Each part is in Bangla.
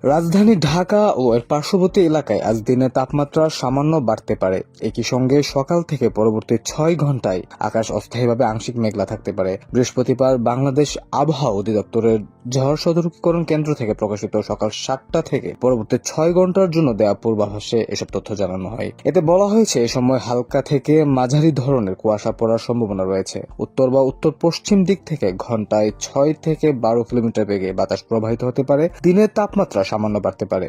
রাজধানী ঢাকা ও এর পার্শ্ববর্তী এলাকায় আজ দিনের তাপমাত্রা সামান্য বাড়তে পারে। একই সঙ্গে সকাল থেকে পরবর্তী 6 ঘন্টায় আকাশ অস্থায়ীভাবে আংশিক মেঘলা থাকতে পারে। বৃহস্পতিবার বাংলাদেশ আবহাওয়া অধিদপ্তরের ঝড় সতর্কীকরণ কেন্দ্র থেকে প্রকাশিত সকাল 7টা থেকে পরবর্তী 6 ঘন্টার জন্য দেয়া পূর্বাভাসে এসব তথ্য জানানো হয়। এতে বলা হয়েছে এ সময় হালকা থেকে মাঝারি ধরনের কুয়াশা পড়ার সম্ভাবনা রয়েছে। উত্তর বা উত্তর পশ্চিম দিক থেকে ঘন্টায় 6 থেকে 12 কিলোমিটার বেগে বাতাস প্রবাহিত হতে পারে। দিনের তাপমাত্রা সামান্য বাড়তে পারে।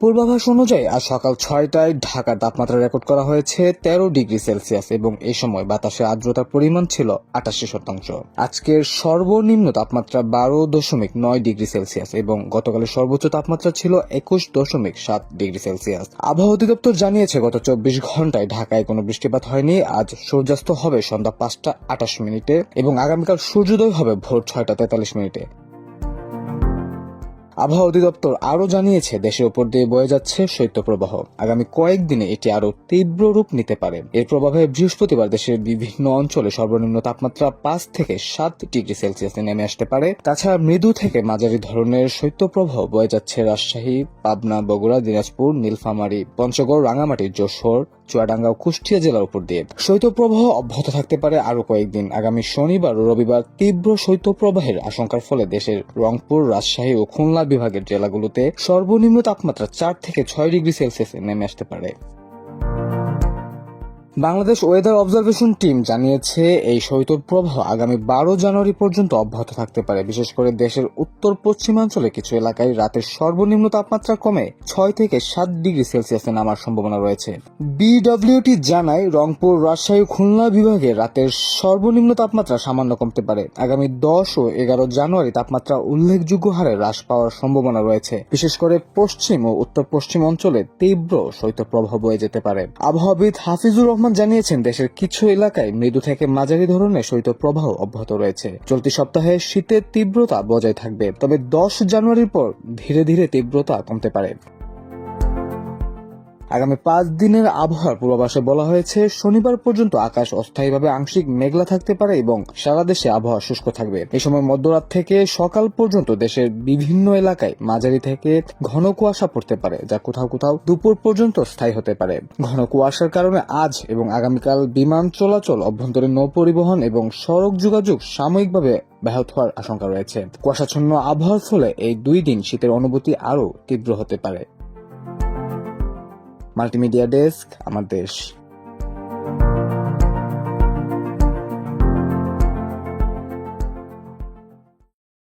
পূর্বাভাস অনুযায়ী আজ সকাল 6টায় ঢাকার তাপমাত্রা রেকর্ড করা হয়েছে 13 ডিগ্রি সেলসিয়াস এবং এই সময় বাতাসে আর্দ্রতার পরিমাণ ছিল 88%। আজকের সর্বনিম্ন তাপমাত্রা 12.9 ডিগ্রি সেলসিয়াস এবং গতকালের সর্বোচ্চ তাপমাত্রা ছিল 21.7 ডিগ্রি সেলসিয়াস। আবহাওয়া অধিদপ্তর জানিয়েছে গত 24 ঘন্টায় ঢাকায় কোনো বৃষ্টিপাত হয়নি। আজ সূর্যাস্ত হবে সন্ধ্যা 5টা 28 মিনিটে এবং আগামীকাল সূর্যোদয় হবে ভোর 6টা 43 মিনিটে। আবহাওয়া অধিদপ্তর আরও জানিয়েছে দেশের উপর দিয়ে বয়ে যাচ্ছে শৈত্যপ্রবাহ। আগামী কয়েকদিনে এটি আরও তীব্র রূপ নিতে পারে। এর প্রভাবে বৃহস্পতিবার দেশের বিভিন্ন অঞ্চলে সর্বনিম্ন তাপমাত্রা 5 থেকে 7 ডিগ্রি সেলসিয়াসে নেমে আসতে পারে। তাছাড়া মৃদু থেকে মাঝারি ধরনের শৈত্যপ্রবাহ বয়ে যাচ্ছে রাজশাহী, পাবনা, বগুড়া, দিনাজপুর, নীলফামারী, পঞ্চগড়, রাঙামাটি, যশোর, চুয়াডাঙ্গা ও কুষ্টিয়া জেলার উপর দিয়ে। শৈত্যপ্রবাহ অব্যাহত থাকতে পারে আরও কয়েকদিন। আগামী শনিবার ও রবিবার তীব্র শৈত্যপ্রবাহের আশঙ্কার ফলে দেশের রংপুর, রাজশাহী ও খুলনা বিভাগের জেলাগুলোতে সর্বনিম্ন তাপমাত্রা 4 থেকে 6 ডিগ্রি সেলসিয়াসে নেমে আসতে পারে। বাংলাদেশ ওয়েদার অবজারভেশন টিম জানিয়েছে এই শৈত্যপ্রবাহ আগামী 12 জানুয়ারি পর্যন্ত অব্যাহত থাকতে পারে। বিশেষ করে দেশের উত্তর পশ্চিমাঞ্চলে কিছু এলাকায় রাতের সর্বনিম্ন তাপমাত্রা কমে 6 থেকে 7 ডিগ্রি সেলসিয়াসে নামার সম্ভাবনা রয়েছে। বিডব্লিউটি জানায় রংপুর, রাজশাহী, খুলনা বিভাগে রাতের সর্বনিম্ন তাপমাত্রা সামান্য কমতে পারে। আগামী 10 ও 11 জানুয়ারি তাপমাত্রা উল্লেখযোগ্য হারে হ্রাস পাওয়ার সম্ভাবনা রয়েছে। বিশেষ করে পশ্চিম ও উত্তর পশ্চিম অঞ্চলে তীব্র শৈত্যপ্রবাহ বয়ে যেতে পারে। আবহাওয়াবিদ হাফিজুর রহমান জানিয়েছেন দেশের কিছু এলাকায় মৃদু থেকে মাঝারি ধরনের শৈত্যপ্রবাহ অব্যাহত রয়েছে। চলতি সপ্তাহে শীতের তীব্রতা বজায় থাকবে, তবে 10 জানুয়ারির পর ধীরে ধীরে তীব্রতা কমতে পারে। আগামী 5 দিনের আবহাওয়ার পূর্বাভাসে বলা হয়েছে শনিবার পর্যন্ত আকাশ অস্থায়ীভাবে আংশিক মেঘলা থাকতে পারে এবং সারা দেশে আবহাওয়া শুষ্ক থাকবে। এই সময় মধ্যরাত থেকে সকাল পর্যন্ত দেশের বিভিন্ন এলাকায় মাঝারি থেকে ঘন কুয়াশা পড়তে পারে, যা কোথাও কোথাও দুপুর পর্যন্ত স্থায়ী হতে পারে। ঘন কুয়াশার কারণে আজ এবং আগামীকাল বিমান চলাচল, অভ্যন্তরীণ নৌ পরিবহন এবং সড়ক যোগাযোগ সাময়িকভাবে ব্যাহত হওয়ার আশঙ্কা রয়েছে। কুয়াশাচ্ছন্ন আবহাওয়ার ফলে এই 2 দিন শীতের অনুভূতি আরও তীব্র হতে পারে। মাল্টিমিডিয়া ডেস্ক, আমার দেশ।